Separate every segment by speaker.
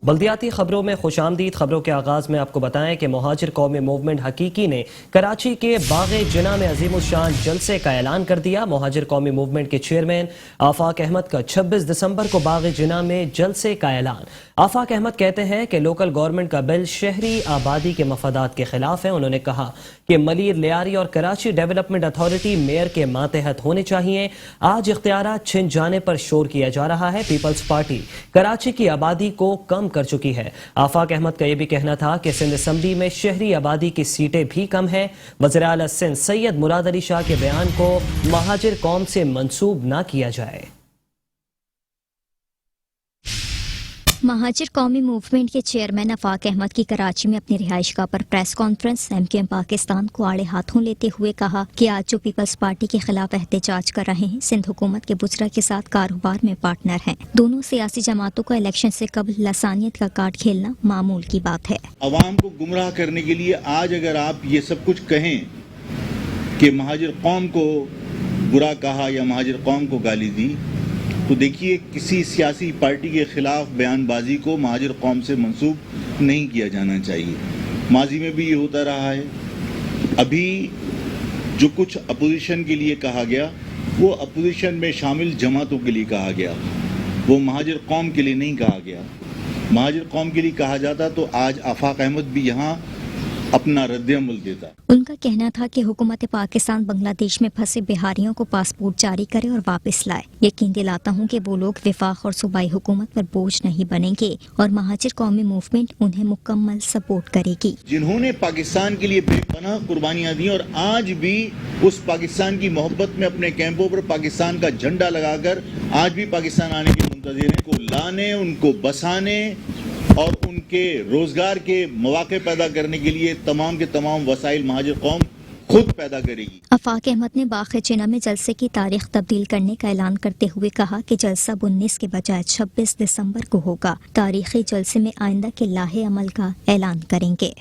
Speaker 1: بلدیاتی خبروں میں خوش آمدید۔ خبروں کے آغاز میں آپ کو بتائیں کہ مہاجر قومی موومنٹ حقیقی نے کراچی کے باغ جناح میں عظیم الشان جلسے کا اعلان کر دیا۔ مہاجر قومی موومنٹ کے چیئرمین آفاق احمد کا 26 دسمبر کو باغ جناح میں جلسے کا اعلان۔ آفاق احمد کہتے ہیں کہ لوکل گورنمنٹ کا بل شہری آبادی کے مفادات کے خلاف ہے۔ انہوں نے کہا کہ ملیر لیاری اور کراچی ڈیولپمنٹ اتھارٹی میئر کے ماتحت ہونے چاہیے۔ آج اختیارات چھن جانے پر شور کیا جا رہا ہے۔ پیپلز پارٹی کراچی کی آبادی کو کم کر چکی ہے۔ آفاق احمد کا یہ بھی کہنا تھا کہ سندھ اسمبلی میں شہری آبادی کی سیٹیں بھی کم ہیں۔ وزیر اعلیٰ سندھ سید مراد علی شاہ کے بیان کو مہاجر قوم سے منسوب نہ کیا جائے۔
Speaker 2: مہاجر قومی موومنٹ کے چیئرمین آفاق احمد کی کراچی میں اپنی رہائش گاہ پر press conference M Q M Pakistan کو آڑے ہاتھوں لیتے ہوئے کہا کہ آج جو پیپلز پارٹی کے خلاف احتجاج کر رہے ہیں سندھ حکومت کے وزراء کے ساتھ کاروبار میں پارٹنر ہیں۔ دونوں سیاسی جماعتوں کا الیکشن سے قبل لسانیت کا کارڈ کھیلنا معمول کی بات ہے۔
Speaker 3: عوام کو گمراہ کرنے کے لیے آج اگر آپ یہ سب کچھ کہیں کہ مہاجر قوم کو برا کہا یا مہاجر قوم کو گالی دی تو دیکھیے کسی سیاسی پارٹی کے خلاف بیان بازی کو مہاجر قوم سے منسوب نہیں کیا جانا چاہیے۔ ماضی میں بھی یہ ہوتا رہا ہے۔ ابھی جو کچھ اپوزیشن کے لیے کہا گیا وہ اپوزیشن میں شامل جماعتوں کے لیے کہا گیا، وہ مہاجر قوم کے لیے نہیں کہا گیا۔ مہاجر قوم کے لیے کہا جاتا تو آج آفاق احمد بھی یہاں اپنا رد عمل دیتا۔
Speaker 2: ان کا کہنا تھا کہ حکومت پاکستان بنگلہ دیش میں پھنسے بہاریوں کو پاسپورٹ جاری کرے اور واپس لائے۔ یقین دلاتا ہوں کہ وہ لوگ وفاق اور صوبائی حکومت پر بوجھ نہیں بنیں گے اور مہاجر قومی موومنٹ انہیں مکمل سپورٹ کرے گی۔
Speaker 3: جنہوں نے پاکستان کے لیے بے پناہ قربانیاں دی اور آج بھی اس پاکستان کی محبت میں اپنے کیمپوں پر پاکستان کا جھنڈا لگا کر آج بھی پاکستان آنے کے منتظر ہیں، کو لانے، ان کو بسانے اور ان کے روزگار کے مواقع پیدا کرنے کے لیے تمام کے تمام وسائل مہاجر قوم خود پیدا کرے گی۔
Speaker 2: آفاق احمد نے باغ جناح میں جلسے کی تاریخ تبدیل کرنے کا اعلان کرتے ہوئے کہا کہ جلسہ 19 کے بجائے 26 دسمبر کو ہوگا۔ تاریخی جلسے میں آئندہ کے لاہے عمل کا اعلان کریں گے۔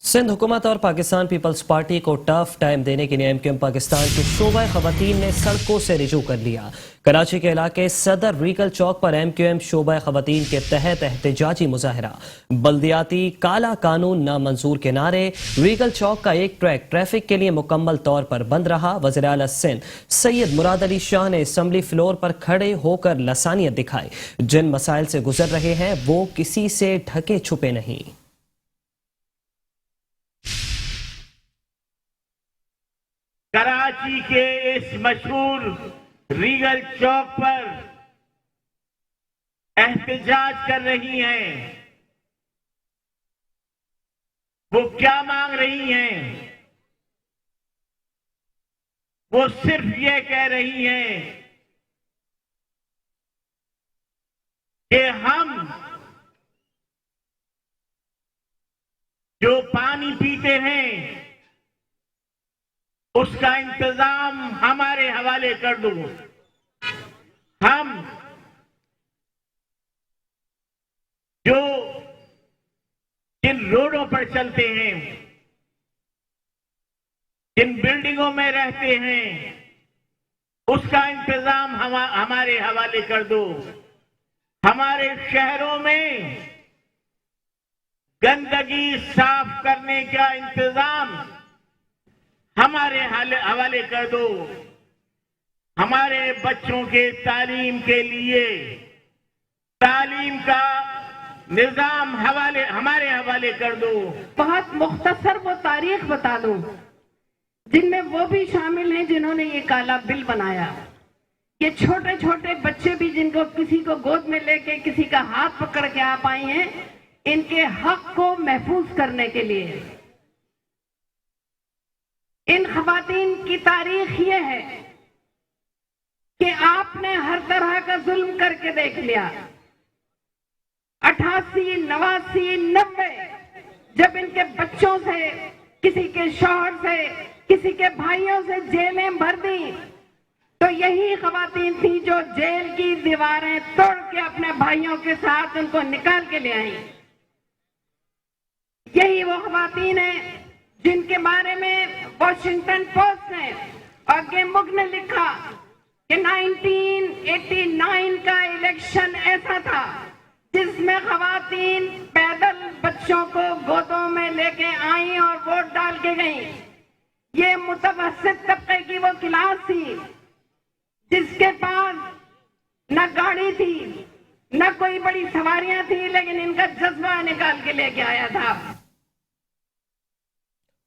Speaker 1: سندھ حکومت اور پاکستان پیپلز پارٹی کو ٹف ٹائم دینے کے لیے ایم کیو ایم پاکستان کے شعبہ خواتین نے سڑکوں سے رجوع کر لیا۔ کراچی کے علاقے صدر ریگل چوک پر ایم کیو ایم شعبہ خواتین کے تحت احتجاجی مظاہرہ، بلدیاتی کالا قانون نامنظور کے نعرے۔ ریگل چوک کا ایک ٹریک ٹریفک کے لیے مکمل طور پر بند رہا۔ وزیر اعلیٰ سندھ سید مراد علی شاہ نے اسمبلی فلور پر کھڑے ہو کر لسانیت دکھائی۔ جن مسائل سے گزر رہے ہیں وہ کسی سے ڈھکے چھپے نہیں۔
Speaker 4: کراچی کے اس مشہور ریگل چوک پر احتجاج کر رہی ہیں۔ وہ کیا مانگ رہی ہیں؟ وہ صرف یہ کہہ رہی ہیں کہ ہم جو پانی پیتے ہیں اس کا انتظام ہمارے حوالے کر دو۔ ہم جو جن روڈوں پر چلتے ہیں، جن بلڈنگوں میں رہتے ہیں، اس کا انتظام ہمارے حوالے کر دو۔ ہمارے شہروں میں گندگی صاف کرنے کا انتظام ہمارے حوالے کر دو۔ ہمارے بچوں کے تعلیم کے لیے تعلیم کا نظام ہمارے حوالے کر دو۔
Speaker 5: بہت مختصر وہ تاریخ بتا دو جن میں وہ بھی شامل ہیں جنہوں نے یہ کالا بل بنایا۔ یہ چھوٹے چھوٹے بچے بھی جن کو کسی کو گود میں لے کے کسی کا ہاتھ پکڑ کے آپ آئی ہیں، ان کے حق کو محفوظ کرنے کے لیے۔ ان خواتین کی تاریخ یہ ہے کہ آپ نے ہر طرح کا ظلم کر کے دیکھ لیا۔ 88، 89، 90 جب ان کے بچوں سے، کسی کے شوہر سے، کسی کے بھائیوں سے جیلیں بھر دی تو یہی خواتین تھیں جو جیل کی دیواریں توڑ کے اپنے بھائیوں کے ساتھ ان کو نکال کے لے آئیں۔ یہی وہ خواتین ہیں جن کے بارے میں واشنگٹن پوسٹ نے اور گیمبک نے لکھا کہ 1989 کا الیکشن ایسا تھا जिसमें खवातीन पैदल बच्चों को गोदों में लेके आई और वोट डाल के गई। ये मुतवस्सित तबके की वो क्लास थी जिसके पास न गाड़ी थी न कोई बड़ी सवारियां थी, लेकिन इनका जज्बा निकाल के लेके आया था।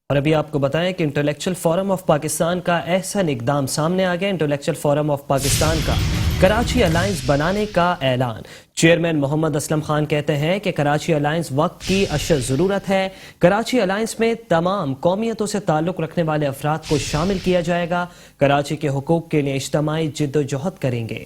Speaker 1: और अभी आपको बताएं कि इंटेलेक्चुअल फोरम ऑफ पाकिस्तान का अहसन इकदाम सामने आ गया। इंटेलेक्चुअल फोरम ऑफ पाकिस्तान का कराची अलायंस बनाने का ऐलान। चेयरमैन मोहम्मद असलम खान कहते हैं कि कराची अलायंस वक्त की अशद ज़रूरत है। कराची अलायंस में तमाम कौमियतों से ताल्लुक़ रखने वाले अफराद को शामिल किया जाएगा। कराची के हुकूक के लिए इज्तिमाई जिद्दोजहद करेंगे।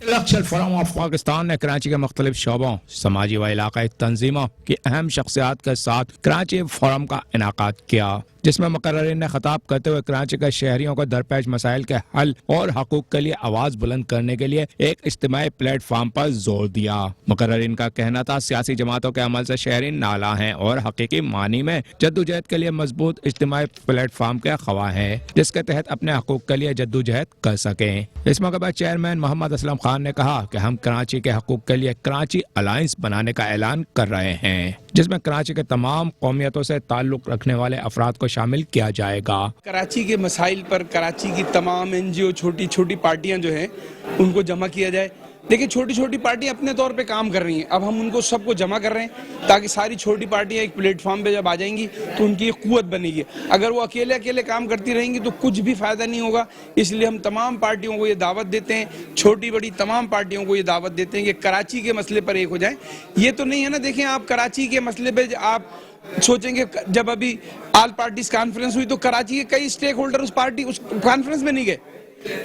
Speaker 6: इंटेलेक्चुअल फोरम ऑफ पाकिस्तान ने कराची के मुख्तलिफ शोबों, समाजी व इलाकाई तंजीमों की अहम शख्सियात के साथ कराची फोरम का इनाकाद किया, जिसमें मुकर्ररीन ने खिताब करते हुए कराची के शहरियों को दरपेश मसाइल के हल और हकूक के लिए आवाज़ बुलंद करने के लिए एक इज्तिमाई प्लेटफार्म पर जोर दिया। मुकर्ररीन का कहना था सियासी जमातों के अमल से शहरी नाला हैं और हकीकी मानी में जद्दोजहद के लिए मजबूत इज्तिमाई प्लेटफार्म के ख्वाह हैं, जिसके तहत अपने हकूक के लिए जद्दोजहद कर सकें। इस मौके पर चेयरमैन मोहम्मद असलम खान ने कहा कि हम कराची के हकूक के लिए कराची अलायंस बनाने का ऐलान कर रहे हैं, जिसमें कराची के तमाम कौमियतों से ताल्लुक़ रखने वाले अफराद को शामिल किया जाएगा।
Speaker 7: कराची के मसाइल पर कराची की तमाम एनजीओ, छोटी छोटी पार्टियां जो हैं उनको जमा किया जाए। देखिए, छोटी छोटी पार्टियां अपने तौर पे काम कर रही हैं, अब हम उनको सबको जमा कर रहे हैं ताकि सारी छोटी पार्टियां एक प्लेटफॉर्म पे जब आ जाएंगी तो उनकी एक कुव्वत बनेगी। अगर वो अकेले अकेले काम करती रहेंगी तो कुछ भी फायदा नहीं होगा। इसलिए हम तमाम पार्टियों को ये दावत देते हैं, छोटी बड़ी तमाम पार्टियों को ये दावत देते हैं कि कराची के मसले पर एक हो जाएं। ये तो नहीं है ना, देखें आप कराची के मसले पे आप सोचेंगे, जब अभी ऑल पार्टीज कॉन्फ्रेंस हुई तो कराची के कई स्टेक होल्डर उस कॉन्फ्रेंस में नहीं गए,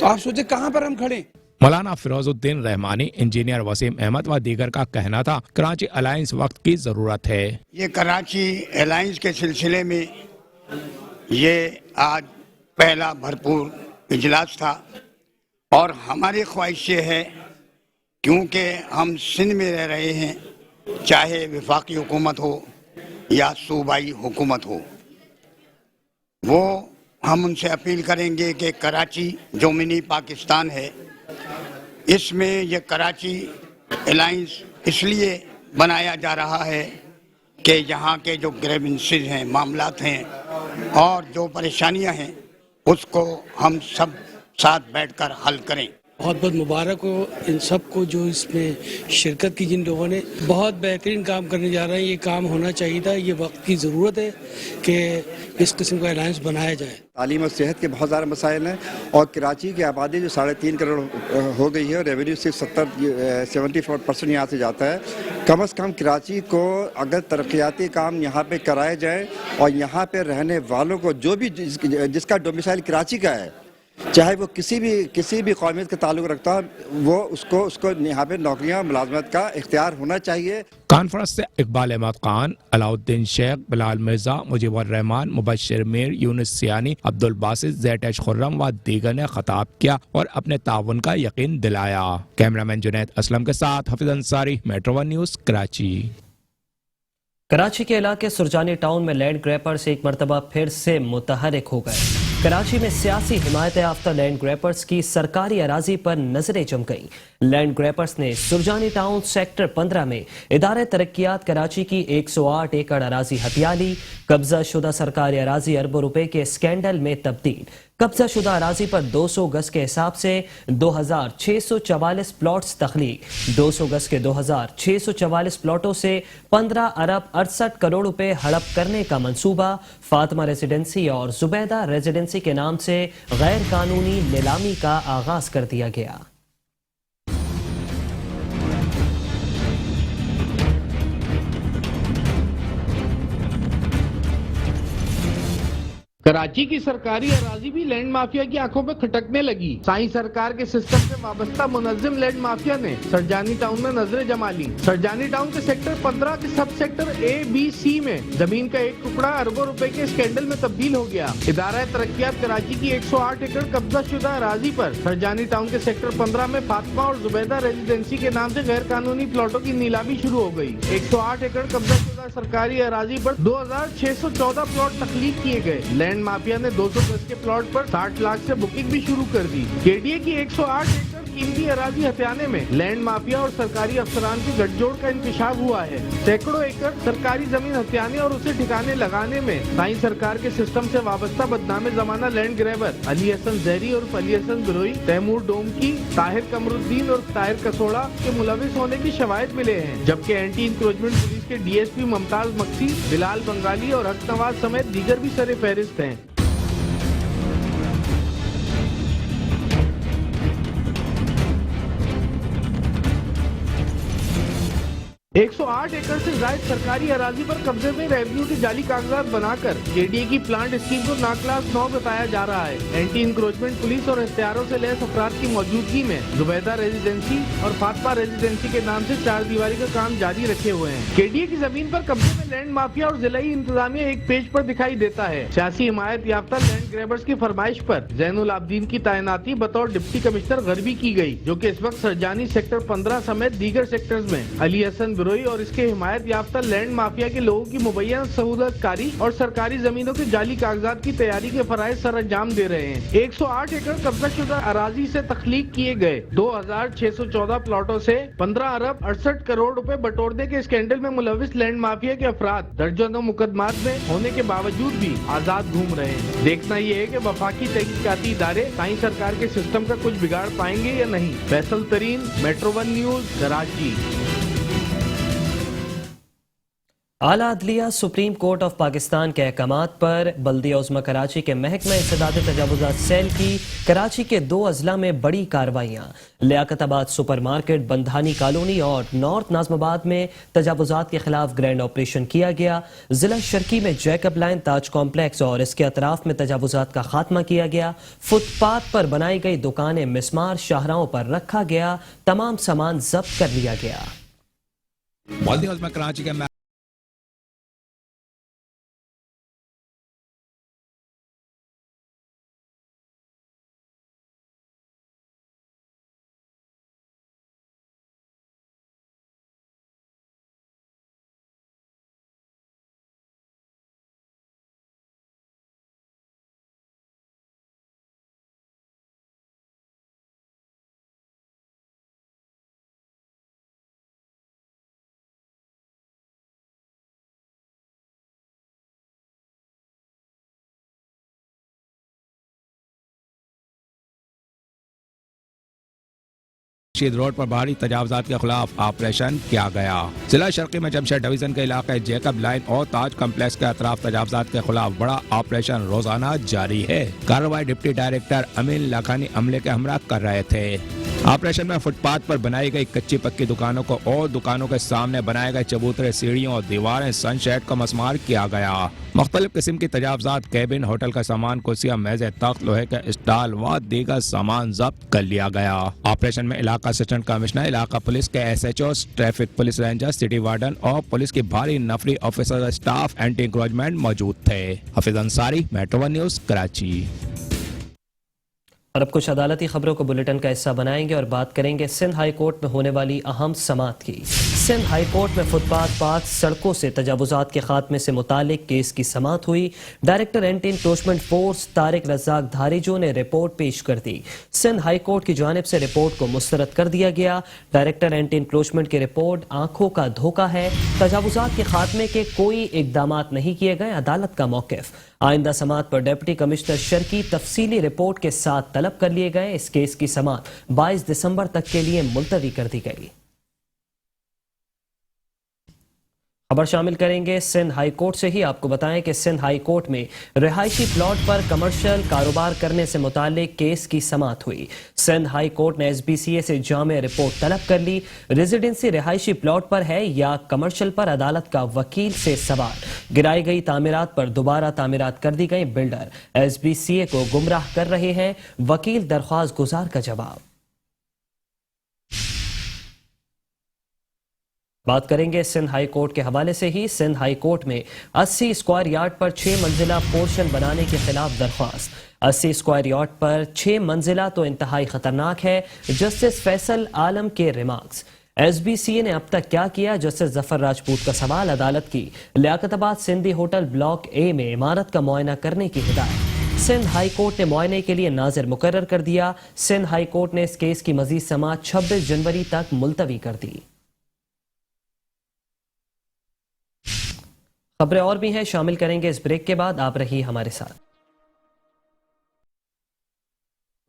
Speaker 7: तो आप सोचे कहां पर हम खड़े।
Speaker 6: मौलाना फिरोजुद्दीन रहमानी, इंजीनियर वसीम अहमद व दीगर का कहना था कराची अलायंस वक्त की जरूरत है।
Speaker 8: ये कराची अलायंस के सिलसिले में ये आज पहला भरपूर इजलास था और हमारी ख्वाहिश ये है, क्योंकि हम सिंध में रह रहे हैं, चाहे वफाकी हुकूमत हो या सूबाई हुकूमत हो, वो हम उनसे अपील करेंगे कि कराची जो मिनी पाकिस्तान है, इसमें ये कराची अलायंस इसलिए बनाया जा रहा है कि यहाँ के जो ग्रीवेंसेस हैं, मामलात हैं और जो परेशानियाँ हैं, उसको हम सब साथ बैठकर हल करें।
Speaker 9: बहुत बहुत मुबारक हो इन सब को जो इसमें शिरकत की, जिन लोगों ने बहुत बेहतरीन काम करने जा रहे हैं। ये काम होना चाहिए था, ये वक्त की ज़रूरत है कि इस किस्म का अलायंस बनाया जाए।
Speaker 10: तालीम और सेहत के बहुत सारे मसाइल हैं और कराची की आबादी जो 3.5 करोड़ हो गई है और रेवेन्यू सिर्फ 74% यहाँ से जाता है। कम से कम कराची को अगर तरक्याती काम यहाँ पे कराए जाए और यहाँ पे रहने वालों को जो भी जिसका डोमिसाइल कराची का है, चाहे वो किसी भी कौमियत का ताल्लुक रखता है, वो उसको यहाँ पे नौकरियाँ मुलाजमत का इख्तियार होना चाहिए।
Speaker 6: कॉन्फ्रेंस से इकबाल अहमद खान, अलाउद्दीन शेख, बिलाल मिर्जा, मुजीबुर रहमान, मुबश्शिर मीर, यूनुस सियानी, अब्दुल बासित, ज़ैड खुर्रम व दीगर ने खिताब किया और अपने ताउन का यकीन दिलाया। कैमरामैन जुनैद असलम के साथ Hafeez Ansari, metro one news, Karachi.
Speaker 1: Karachi के इलाके सुरजानी टाउन में लैंड ग्रैपर्स एक मरतबा फिर से मुतहरिक हो गए। कराची में सियासी हिमायत याफ्ता लैंड ग्रैपर्स की सरकारी अराजी पर नजरें जम गईं। लैंड ग्रैपर्स ने सुरजानी टाउन सेक्टर 15 में इदारे तरक्कियात कराची की 108 एकड़ अराजी हथिया ली। कब्जा शुदा सरकारी अराजी अरबों रुपए के स्कैंडल में तब्दील। कब्जा शुदा अराजी पर 200 गज के हिसाब से 2644 प्लॉट्स तख्लीक। 200 गज के 2644 प्लॉटों से 15 अरब 68 करोड़ रुपए हड़प करने का मंसूबा। फातिमा रेजिडेंसी और जुबैदा रेजिडेंसी के नाम से गैर कानूनी नीलामी का आगाज कर दिया गया।
Speaker 11: कराची की सरकारी अराजी भी लैंड माफिया की आंखों में खटकने लगी। साई सरकार के सिस्टम से वाबस्ता मुनज्जिम लैंड माफिया ने सरजानी टाउन में नजरें जमा ली। सरजानी टाउन के सेक्टर 15 के सब सेक्टर A-B-C में जमीन का एक टुकड़ा अरबों रुपए के स्कैंडल में तब्दील हो गया। इदारा तरक्कियात कराची की 108 एकड़ कब्जा शुदा अराजी पर सरजानी टाउन के सेक्टर 15 में फातिमा और जुबैदा रेजिडेंसी के नाम से गैर कानूनी प्लॉटों की नीलामी शुरू हो गई। 108 एकड़ कब्जा शुदा सरकारी अराजी पर 2614 प्लॉट तख्लीक किए गए। लैंड माफिया ने 200 गज के प्लॉट पर 60 लाख से बुकिंग भी शुरू कर दी। केडीए की 108 एकड़ कीमती अराजी हथियाने में लैंड माफिया और सरकारी अफसरान के गठजोड़ का इंकशाफ हुआ है। सैकड़ों एकड़ सरकारी जमीन हथियाने और उसे ठिकाने लगाने में साई सरकार के सिस्टम से वाबस्ता बदनामे जमाना लैंड ग्रैबर अली हसन जहरी और अली हसन बिरोई, तैमूर डोमकी, ताहिर कमरुद्दीन और ताहिर कसोड़ा के मुलविस होने की शवाहिद मिले हैं। जबकि एंटी इंक्रोचमेंट पुलिस के डीएसपी मुमताज मक्सी, बिलाल बंगाली और हक नवाज समेत दीगर भी सरे फहरिस्त हैं। 108 एकड़ से जायद सरकारी अराजी पर कब्जे में रेवेन्यू के जाली कागजात बनाकर केडीए की प्लांट स्कीम को नाक्लास 9 बताया जा रहा है। एंटी इंक्रोचमेंट पुलिस और इख्तियारों से लैस अफराद की मौजूदगी में जुबैदा रेजिडेंसी और फातिमा रेजिडेंसी के नाम से 4 दीवारी का काम जारी रखे हुए हैं। केडीए की जमीन पर कब्जे में लैंड माफिया और जिलाई इंतजामिया एक पेज पर दिखाई देता है। सियासी हिमायत याफ्ता लैंड ग्रैबर्स की फरमाइश पर जैनुल आबदीन की तैनाती बतौर डिप्टी कमिश्नर गरबी की गई, जो कि इस वक्त सरजानी सेक्टर 15 समेत दीगर सेक्टर्स में अली हसन बिरोई और इसके हिमायत याफ्ता लैंड माफिया के लोगों की मुबैना सहूलतकारी और सरकारी जमीनों के जाली कागजात की तैयारी के फराइज सर अंजाम दे रहे हैं। 108 एकड़ कब्जा शुदा अराजी से तख्लीक किए गए 2614 प्लॉटों से 15 अरब 68 करोड़ रुपए बटोरने के स्कैंडल में मुलविस लैंड माफिया के अफराद दर्जनों मुकदमात में होने के बावजूद भी आजाद घूम रहे हैं। देखना ये है कि वफाकी तहकीकाती इदारे साई सरकार के सिस्टम का कुछ बिगाड़ पाएंगे या नहीं। फैसल तरीन, मेट्रो 1 न्यूज, कराची।
Speaker 1: आला अदलिया सुप्रीम कोर्ट ऑफ पाकिस्तान के अहकामात पर बल्दिया उज़्मा कराची के महकमा इंसदाद तजावुज़ात सेल की कराची के 2 अजला में बड़ी कार्रवाइयाँ। Liaquatabad supermarket, Bandhani colony और नॉर्थ नाज़माबाद में तजावुज़ात के खिलाफ ग्रैंड ऑपरेशन किया गया। जिला शर्की में जैकब लाइन, ताज कॉम्प्लेक्स और इसके अतराफ में तजावुज़ात का खात्मा किया गया। फुटपाथ पर बनाई गई दुकानें, मिसमार, शाहराहों पर रखा गया। तमाम सामान जब्त कर लिया गया।
Speaker 6: बल्दिया उज़्मा कराची के शीद रोड पर भारी तजावजात के खिलाफ ऑपरेशन किया गया। जिला शर्की में जमशेद डिवीजन के इलाके जैकब लाइन और ताज कम्प्लेक्स के अतराफ तजावजात के खिलाफ बड़ा ऑपरेशन रोजाना जारी है। कार्रवाई डिप्टी डायरेक्टर अमीन लाखानी अमले के हमरा कर रहे थे। ऑपरेशन में फुटपाथ पर बनाई गई कच्ची पक्की दुकानों को और दुकानों के सामने बनाए गए चबूतरे, सीढ़ियों और दीवारें, सनशेड का मसमार किया गया। मुख्तलिफ किस्म की तजावजात, कैबिन, होटल का सामान, कुर्सियां, मेज़ें, तख्त, लोहे का स्टॉल व दीगर सामान जब्त कर लिया गया। ऑपरेशन में इलाका असिस्टेंट कमिश्नर, इलाका पुलिस के SHO, traffic police ranger, city warden और पुलिस की भारी नफरी ऑफिसर स्टाफ एंटी इंक्रोचमेंट मौजूद थे। Hafeez Ansari, metro 1 news, Karachi.
Speaker 1: और अब कुछ अदालती खबरों को बुलेटिन का हिस्सा बनाएंगे और बात करेंगे सिंध हाई कोर्ट में होने वाली अहम समाअत की। सिंध हाई कोर्ट में फुटपाथ, पार्क, सड़कों से तजावुजात के खात्मे से मुतालिक केस की समाअत हुई। Director anti encroachment force Tariq Razzaq Dharejo ने रिपोर्ट पेश कर दी। सिंध हाई कोर्ट की जानिब से रिपोर्ट को मुस्तरद कर दिया गया। डायरेक्टर एंटी इंक्रोचमेंट की रिपोर्ट आंखों का धोखा है, तजावुजात के खात्मे के कोई इकदामात नहीं किए गए, अदालत का मौक़िफ़। आइंदा समाअत पर डिप्टी कमिश्नर शर्की तफसीली रिपोर्ट के साथ तलब कर लिए गए। इस केस की समाअत 22 दिसंबर तक के लिए मुलतवी कर दी गई। खबर शामिल करेंगे सिंध हाई कोर्ट से ही। आपको बताएं कि सिंध हाई कोर्ट में रिहायशी प्लॉट पर कमर्शियल कारोबार करने से मुतालिक केस की समाअत हुई। सिंध हाई कोर्ट ने SBCA से जामे रिपोर्ट तलब कर ली। रेजिडेंसी रिहायशी प्लॉट पर है या कमर्शियल पर, अदालत का वकील से सवाल। गिराई गई तामीरात पर दोबारा तामीरात कर दी गई। बिल्डर SBCA को गुमराह कर रहे हैं, वकील दरख्वास्त गुजार का जवाब। बात करेंगे सिंध हाई कोर्ट के हवाले से ही। सिंध हाई कोर्ट में 80 स्क्वायर यार्ड पर 6 मंजिला पोर्शन बनाने के खिलाफ दरख्वास्त। 80 स्क्वायर यार्ड पर 6 मंजिला तो इंतहाई खतरनाक है, जस्टिस फैसल आलम के रिमार्क्स। SBCA ने अब तक क्या किया, जस्टिस जफर राजपूत का सवाल। अदालत की Liaquatabad Sindhi hotel block A में इमारत का मुआयना करने की हिदायत। सिंध हाई कोर्ट ने मुआयने के लिए नाजिर मुकर्रर कर दिया। सिंध हाई कोर्ट ने इस केस की मजीद समाअत 26 जनवरी तक मुलतवी कर दी। खबरें और भी हैं, शामिल करेंगे इस ब्रेक के बाद। आप रहिए हमारे साथ।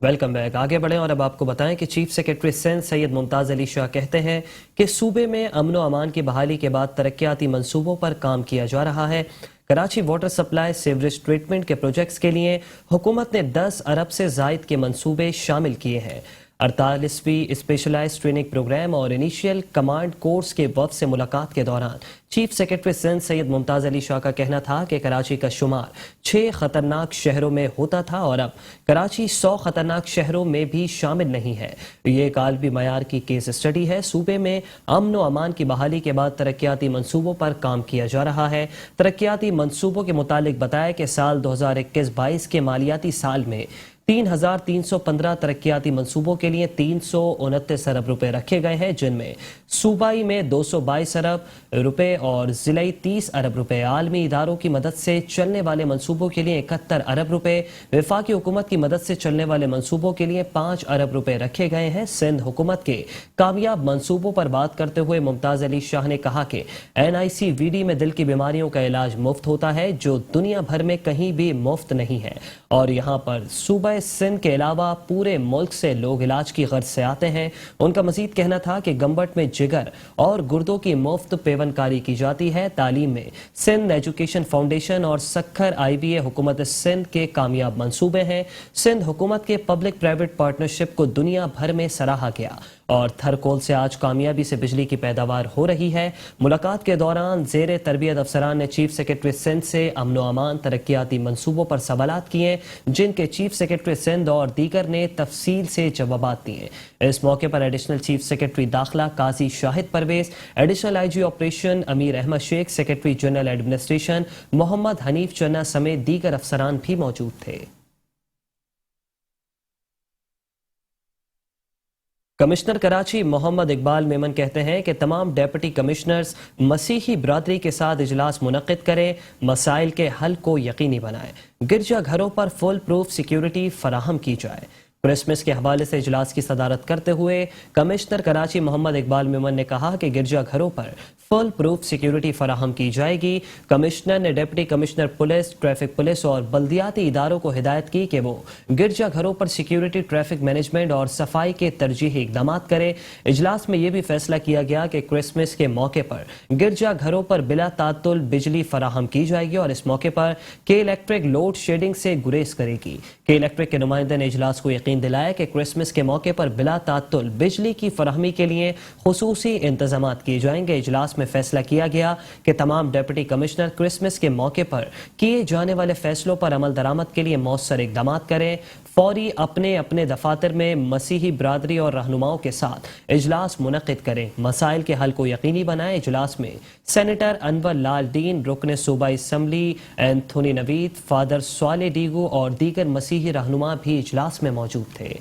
Speaker 1: Welcome back. आगे बढ़ें और अब आपको बताएं कि चीफ सेक्रेटरी सिंध सैयद मुमताज अली शाह कहते हैं कि सूबे में अमन व अमान की बहाली के बाद तरक्याती मंसूबों पर काम किया जा रहा है। Karachi water supply sewerage treatment के प्रोजेक्ट्स के लिए हुकूमत ने 10 अरब से जायद के मंसूबे शामिल किए हैं। 48वीं स्पेशलाइज्ड ट्रेनिंग प्रोग्राम और इनिशियल कमांड कोर्स के वफ्द से मुलाकात के दौरान चीफ सेक्रेटरी सिंध सैयद मुमताज अली शाह का कहना था कि कराची का शुमार 6 खतरनाक शहरों में होता था और अब कराची 100 खतरनाक शहरों में भी शामिल नहीं है। ये एक आलमी मयार की केस स्टडी है। सूबे में अमन व अमान की बहाली के बाद तरक्याती मंसूबों पर काम किया जा रहा है। तरक्याती मंसूबों के मुतालिक बताया कि साल 2021-22 के मालियाती साल में 3,315 तरक्याती मंसूबों के लिए 329 अरब रुपए रखे गए हैं, जिनमें सूबाई में 222 अरब रुपए और जिलाई 30 अरब रुपए, आलमी इदारों की मदद से चलने वाले मंसूबों के लिए 71 अरब रुपए, वफाकी हुकूमत की मदद से चलने वाले मंसूबों के लिए 5 अरब रुपए रखे गए हैं। सिंध हुकूमत के कामयाब मंसूबों पर बात करते हुए मुमताज अली शाह ने कहा कि NICVD में दिल की बीमारियों का इलाज मुफ्त होता है, जो दुनिया भर में कहीं भी मुफ्त नहीं है, और यहाँ पर सूबा सिंध के अलावा पूरे मुल्क से लोग इलाज की गर्ज से आते हैं। उनका मजीद कहना था कि गम्बट में जिगर और गुर्दों की मुफ्त पेवनकारी की जाती है। तालीम में सिंध एजुकेशन फाउंडेशन और सखर IBA हुकूमत सिंध के कामयाब मंसूबे हैं। सिंध हुकूमत के पब्लिक प्राइवेट पार्टनरशिप को दुनिया भर में सराहा गया और थरकोल से आज कामयाबी से बिजली की पैदावार हो रही है। मुलाकात के दौरान जेर तरबियत अफसरान ने चीफ सेक्रेटरी सिंध से अमन व अमान तरक्याती मंसूबों पर सवालात किए, जिनके चीफ सेक्रेटरी सिंध और दीगर ने तफसील से जवाबात दिए। इस मौके पर एडिशनल चीफ सेक्रेटरी दाखिला Qazi Shahid Pervez, additional IG operation Amir Ahmed Sheikh, secretary general administration Mohammad Hanif Channa समेत दीगर अफसरान भी मौजूद थे। कमिश्नर कराची मोहम्मद इकबाल मेमन कहते हैं कि तमाम डेप्यूटी कमिश्नर्स मसीही बरादरी के साथ इजलास मुनक्किद करें, मसाइल के हल को यकीनी बनाएं, गिरजा घरों पर फुल प्रूफ सिक्योरिटी फराहम की जाए। क्रिसमस के हवाले से इजलास की सदारत करते हुए कमिश्नर कराची मोहम्मद इकबाल मेमन ने कहा कि गिरजा घरों पर फुल प्रूफ सिक्योरिटी फराहम की जाएगी। कमिश्नर ने deputy commissioner police, traffic police और बल्दियाती इदारों को हिदायत की कि वो गिरजा घरों पर सिक्योरिटी, ट्रैफिक मैनेजमेंट और सफाई के तरजीही इकदाम करें। इजलास में यह भी फैसला किया गया कि क्रिसमस के मौके पर गिरजा घरों पर बिला तातुल बिजली फराहम की जाएगी और इस मौके पर के इलेक्ट्रिक लोड शेडिंग से गुरेज करेगी। के इलेक्ट्रिक के नुमाइंदे ने इजलास को यकीन दिलाया कि क्रिसमस के मौके पर बिला तातुल बिजली की फराहमी के लिए खुसूसी इंतजाम किए जाएंगे। इजलास में फैसला किया गया कि तमाम डिप्टी कमिश्नर क्रिसमस के मौके पर किए जाने वाले फैसलों पर अमल दरामद के लिए मौसर इकदाम करें। फौरी अपने अपने दफातर में मसीही बरादरी और रहनुमाओं के साथ इजलास मुनक्किद करें, मसाइल के हल को यकीनी बनाएं। इजलास में सेनेटर अनवर लाल डीन, रुकन सूबाई असम्बली एंथोनी नवीद, फादर स्वाले डीगू और दीगर मसीही रहनुमा भी इजलास में मौजूद थे।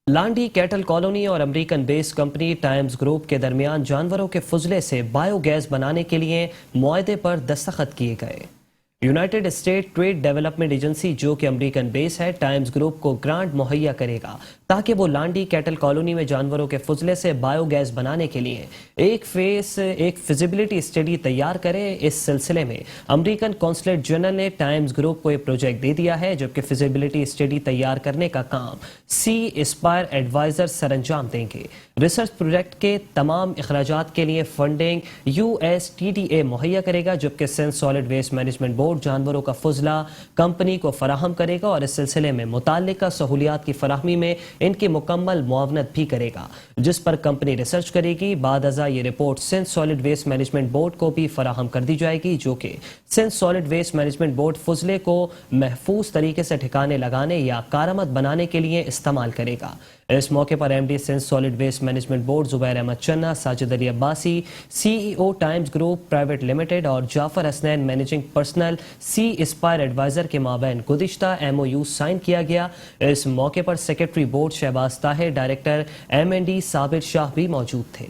Speaker 1: लांडी कैटल कॉलोनी और American based company times group के दरमियान जानवरों के फुजले से बायोगैस बनाने के लिए मुआहदे पर दस्तखत किए गए। United state trade development agency, जो कि अमेरिकन बेस है, टाइम्स ग्रुप को ग्रांट मुहैया करेगा ताकि वो लांडी कैटल कॉलोनी में जानवरों के फुजले से बायोगैस बनाने के लिए एक फिजिबिलिटी स्टडी तैयार करे। इस सिलसिले में अमेरिकन कौंसलेट जनरल ने टाइम्स ग्रुप को एक प्रोजेक्ट दे दिया है, जबकि फिजिबिलिटी स्टडी तैयार करने का काम सी एस्पायर एडवाइजर सरंजाम देंगे। रिसर्च प्रोजेक्ट के तमाम अखराजात के लिए फंडिंग USTDA मुहैया करेगा, जबकि Sindh solid waste management board जानवरों का फुजला कंपनी को फराहम करेगा और इस सिलसिले में मुताल्लिका सहूलियात की फराहमी में इनकी मुकम्मल मुआवनत भी करेगा, जिस पर कंपनी रिसर्च करेगी। बाद अज़ा ये report Sindh solid waste management board को भी फराहम कर दी जाएगी, जो कि Sindh solid waste management board फुजले को महफूज तरीके से ठिकाने लगाने या कारआमद बनाने के लिए इस्तेमाल करेगा। इस मौके पर MD Sindh solid waste management board Zubair Ahmed Channa, Sajid Ali Abbasi CEO Times group private limited और Jafar Hasnain managing personal C aspire adviser के माबैन गुज़िश्ता MOU साइन किया गया। इस मौके पर secretary board Shahbaz Tahir, director MND Sabir Shah भी मौजूद थे।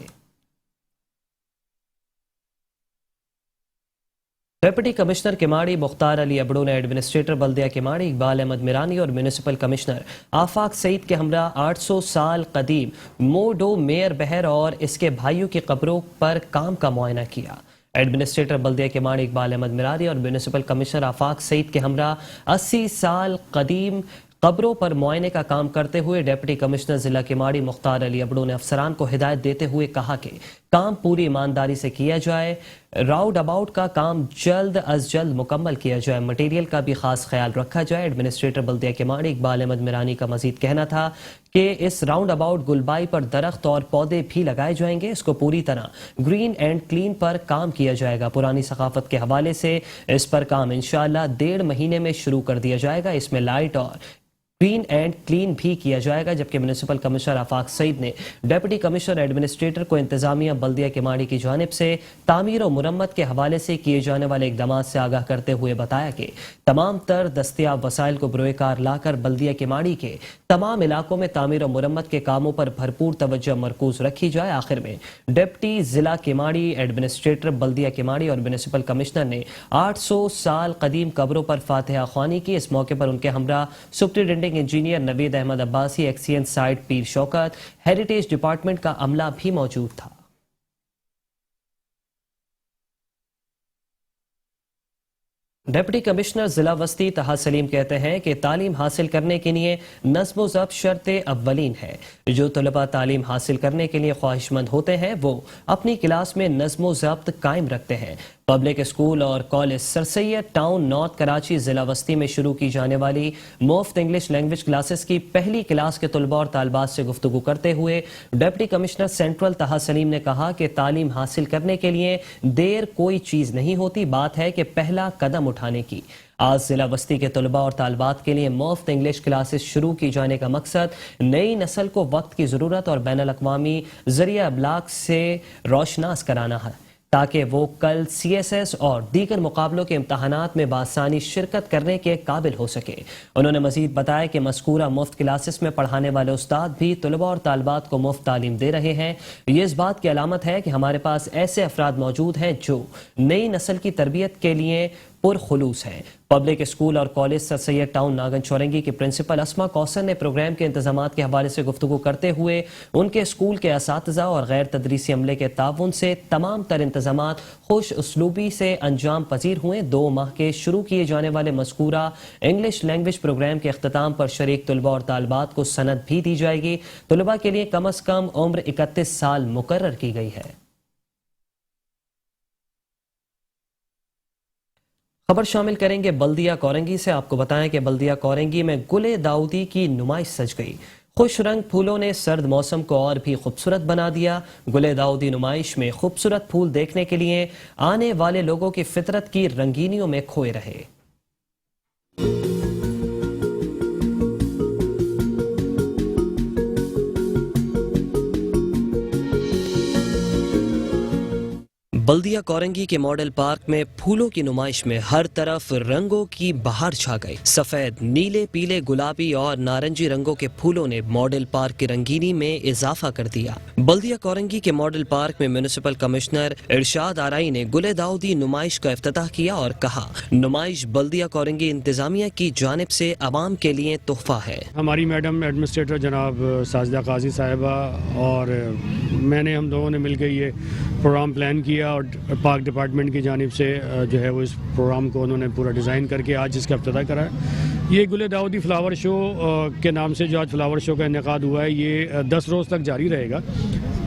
Speaker 1: डिप्टी कमिश्नर किमाड़ी मुख्तार अली अबड़ू ने एडमिनिस्ट्रेटर बल्दिया किमाड़ी इकबाल अहमद मिरानी और म्यूनिसिपल कमिश्नर आफाक सईद के हमरा 800 साल कदीम मोडो मेयर बहर और इसके भाइयों की कब्रों पर काम का मुआयना किया। एडमिनिस्ट्रेटर बल्दिया किमाड़ी इकबाल अहमद मिरानी और म्यूनिसिपल कमिश्नर आफाक सईद के हमरा 80 साल कदीम कब्रों पर मुआयने का काम करते हुए डिप्टी कमिश्नर जिला किमाड़ी मुख्तार अली अबड़ू ने अफसरान को हिदायत देते हुए कहा कि काम पूरी ईमानदारी से किया जाए, राउंड अबाउट का काम जल्द अज जल्द मुकम्मल किया जाए, मटेरियल का भी खास ख्याल रखा जाए। एडमिनिस्ट्रेटर बल्दिया किमाड़ी इकबाल अहमद मिरानी का मजीद कहना था कि इस राउंड अबाउट गुलबाई पर दरख्त और पौधे भी लगाए जाएंगे, इसको पूरी तरह ग्रीन एंड क्लीन पर काम किया जाएगा। पुरानी सकाफत के हवाले से इस पर काम इंशाअल्लाह 1.5 महीने में शुरू कर दिया जाएगा। इसमें लाइट और ग्रीन एंड क्लीन भी किया जाएगा। जबकि म्यूनिसिपल कमिश्नर आफाक सईद ने डिप्टी कमिश्नर एडमिनिस्ट्रेटर को इंतजामिया बल्दिया किमाड़ी की जानिब से तामीर और मुरम्मत के हवाले से किए जाने वाले इकदाम से आगाह करते हुए बताया कि तमाम तर दस्तियाब वसाइल को बरोएकार लाकर बल्दिया किमाड़ी के तमाम इलाकों में तामीर और मुरम्मत के कामों पर भरपूर तवज्जो मरकूज रखी जाए। आखिर में डिप्टी जिला किमाड़ी, एडमिनिस्ट्रेटर बल्दिया किमाड़ी और म्यूनिसिपल कमिश्नर ने 800 साल कदीम कब्रों पर फातिहा ख्वानी की। इस मौके पर उनके हमरा superintendent engineer Naveed Ahmed Abbasi, XENs site Pir Shaukat, heritage department का अमला भी मौजूद था। डिप्टी कमिश्नर जिला वस्ती तहा सलीम कहते हैं कि तालीम हासिल करने के लिए नज़्म व ज़ब्त शर्त अव्वलीन है। जो तलबा तालीम हासिल करने के लिए ख्वाहिशमंद होते हैं वो अपनी क्लास में नज़्म व ज़ब्त कायम रखते हैं। पब्लिक स्कूल और college sir Syed town north Karachi जिला वस्ती में शुरू की जाने वाली मुफ्त इंग्लिश लैंग्वेज क्लासेस की पहली क्लास के तलबा और तालबात से गुफ्तगू करते हुए डिप्टी कमिश्नर सेंट्रल तहा सलीम ने कहा कि तालीम हासिल करने के लिए देर कोई चीज़ नहीं होती, बात है कि पहला कदम उठाने की। आज जिला बस्ती के तलबा और तालबात के लिए मुफ्त इंग्लिश क्लासेस शुरू की जाने का मकसद नई नस्ल को वक्त की ज़रूरत और बैनुल अक़वामी ज़रिया अबलाग से रोशनास कराना है ताकि वो कल CSS और दीगर मुकाबलों के इम्तहानात में बासानी शिरकत करने के काबिल हो सके। उन्होंने मजीद बताया कि मज़कूरा मुफ्त क्लासेस में पढ़ाने वाले उस्ताद भी तलबा और तालबात को मुफ्त तालीम दे रहे हैं। ये इस बात की अलामत है कि हमारे पास ऐसे अफराद मौजूद हैं जो नई नस्ल की तरबियत के लिए पुरखुलूस हैं। पब्लिक स्कूल और कॉलेज सर सैयद टाउन नागन चौरंगी की प्रिंसिपल अस्मा कौसर ने प्रोग्राम के इंतजामात के हवाले से गुफ्तगू करते हुए उनके स्कूल के असातिज़ा और गैर तदरीसी अमले के ताउन से तमाम तर इंतजामात खुश उसलूबी से अंजाम पजीर हुए। 2 माह के शुरू किए जाने वाले मज़कूरा इंग्लिश लैंग्वेज प्रोग्राम के अख्ताम पर शरीक तलबा और तालबात को सनद भी दी जाएगी। तलबा के लिए कम अज़ कम उम्र 31 साल मुकर्रर की गई है। खबर शामिल करेंगे बल्दिया कोरंगी से। आपको बताएं कि बल्दिया कोरंगी में गुले दाऊदी की नुमाइश सज गई। खुश रंग फूलों ने सर्द मौसम को और भी खूबसूरत बना दिया। गुले दाऊदी नुमाइश में खूबसूरत फूल देखने के लिए आने वाले लोगों की फितरत की रंगीनियों में खोए रहे। बल्दिया कोरंगी के मॉडल पार्क में फूलों की नुमाइश में हर तरफ रंगों की बहार छा गई। सफेद, नीले, पीले, गुलाबी और नारंगी रंगों के फूलों ने मॉडल पार्क की रंगीनी में इजाफा कर दिया। बल्दिया कोरंगी के मॉडल पार्क में म्यूनिसिपल कमिश्नर इरशाद आराई ने गुले दाऊदी नुमाइश का इफ्तिताह किया और कहा, नुमाइश बल्दिया कोरंगी इंतजामिया की जानिब से अवाम के लिए तोहफा है।
Speaker 12: हमारी मैडम एडमिनिस्ट्रेटर जनाब साजिदा काजी साहिबा और मैंने, हम दोनों ने मिलकर ये प्रोग्राम प्लान किया और पार्क डिपार्टमेंट की जानिब से जो है वो इस प्रोग्राम को उन्होंने पूरा डिज़ाइन करके आज इसका इफ्तिताह कराया। ये गुले दाऊदी फ्लावर शो के नाम से जो आज फ्लावर शो का इनेकाद हुआ है, ये 10 रोज़ तक जारी रहेगा।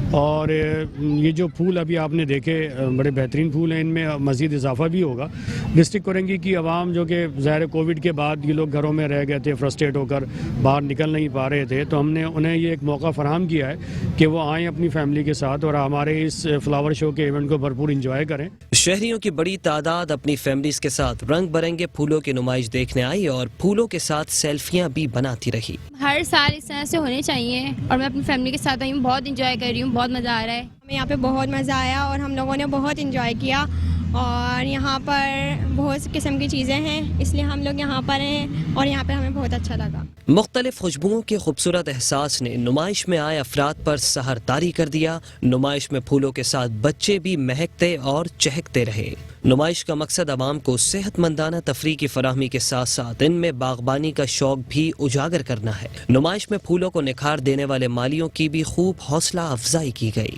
Speaker 12: और ये जो फूल अभी आपने देखे बड़े बेहतरीन फूल हैं, इनमें मज़ीद इजाफा भी होगा। डिस्ट्रिक्ट कोरंगी की आवाम जो कि ज़ाहिर कोविड के बाद ये लोग घरों में रह गए थे, फ्रस्ट्रेट होकर बाहर निकल नहीं पा रहे थे, तो हमने उन्हें ये एक मौका फराहम किया है कि वो आएँ अपनी फैमिली के साथ और हमारे इस फ्लावर शो के इवेंट को भरपूर इंजॉय करें।
Speaker 1: शहरियों की बड़ी तादाद अपनी फैमिलीज के साथ रंग बिरंगे फूलों की नुमाइश देखने आई और फूलों के साथ सेल्फियां भी बनाती रही।
Speaker 13: हर साल इस तरह से होने चाहिए और मैं अपनी फैमिली के साथ आई हूँ, बहुत इंजॉय कर रही हूँ, बहुत मज़ा आ रहा है।
Speaker 14: हमें यहाँ पे बहुत मज़ा आया और हम लोगों ने बहुत इंजॉय किया
Speaker 13: اور یہاں پر بہت قسم کی چیزیں ہیں، اس لیے ہم لوگ یہاں پر ہیں اور یہاں پر ہمیں بہت اچھا لگا۔
Speaker 1: مختلف خوشبوؤں کے خوبصورت احساس نے نمائش میں آئے افراد پر سحر طاری کر دیا۔ نمائش میں پھولوں کے ساتھ بچے بھی مہکتے اور چہکتے رہے۔ نمائش کا مقصد عوام کو صحت مندانہ تفریح کی فراہمی کے ساتھ ساتھ ان میں باغبانی کا شوق بھی اجاگر کرنا ہے۔ نمائش میں پھولوں کو نکھار دینے والے مالیوں کی بھی خوب حوصلہ افزائی کی گئی۔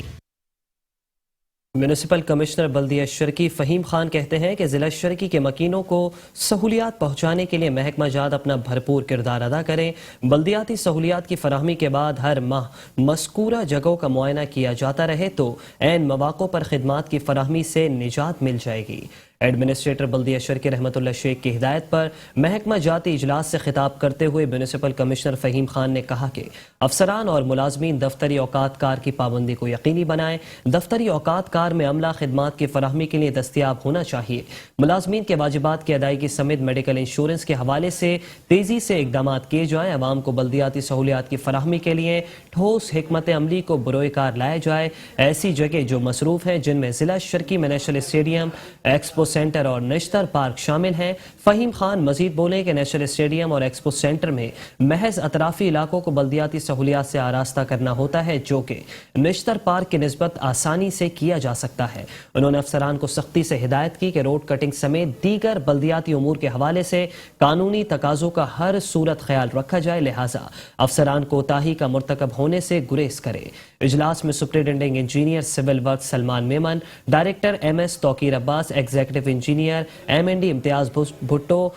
Speaker 1: میونسپل کمشنر بلدیہ شرکی فہیم خان کہتے ہیں کہ ضلع شرکی کے مکینوں کو سہولیات پہنچانے کے لیے محکمہ جات اپنا بھرپور کردار ادا کریں۔ بلدیاتی سہولیات کی فراہمی کے بعد ہر ماہ مذکورہ جگہوں کا معائنہ کیا جاتا رہے تو عین مواقع پر خدمات کی فراہمی سے نجات مل جائے گی۔ ایڈمنسٹریٹر بلدیہ شرکی رحمت اللہ شیخ کی ہدایت پر محکمہ جاتی اجلاس سے خطاب کرتے ہوئے میونسپل کمشنر فہیم خان نے کہا کہ افسران اور ملازمین دفتری اوقات کار کی پابندی کو یقینی بنائیں۔ دفتری اوقات کار میں عملہ خدمات کی فراہمی کے لیے دستیاب ہونا چاہیے۔ ملازمین کے واجبات کی ادائیگی سمیت میڈیکل انشورنس کے حوالے سے تیزی سے اقدامات کیے جائیں۔ عوام کو بلدیاتی سہولیات کی فراہمی کے لیے ٹھوس حکمت عملی کو بروئے کار لایا جائے۔ ایسی جگہ جو مصروف ہیں جن میں ضلع شرکی میں نیشنل اسٹیڈیم، ایکسپو سینٹر اور نشتر پارک شامل ہیں۔ فہیم خان مزید بولے کہ نیشنل اسٹیڈیم اور ایکسپو سینٹر میں محض اطرافی علاقوں کو بلدیاتی سہولیات سے آراستہ کرنا ہوتا ہے جو کہ نشتر پارک کی نسبت آسانی سے کیا جا سکتا ہے۔ انہوں نے افسران کو سختی سے ہدایت کی کہ روڈ کٹنگ سمیت دیگر بلدیاتی امور کے حوالے سے قانونی تقاضوں کا ہر صورت خیال رکھا جائے، لہٰذا افسران کوتاہی کا مرتکب ہونے سے گریز کرے۔ اجلاس میں superintending engineer civil work Salman Memon, director M S Tauqeer Abbas, executive engineer M N D Imtiaz Bhutto,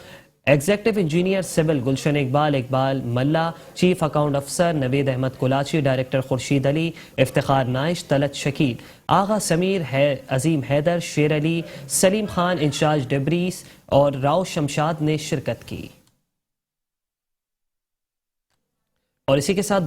Speaker 1: executive engineer civil Gulshan Iqbal Mulla, chief account افسر نوید احمد کلاچی، ڈائریکٹر خورشید علی، افتخار نائش، طلعت شکیل، آغا سمیر، عظیم حیدر، شیر علی، سلیم خان انچارج ڈبریس اور راؤ شمشاد نے شرکت کی۔ اور اسی کے ساتھ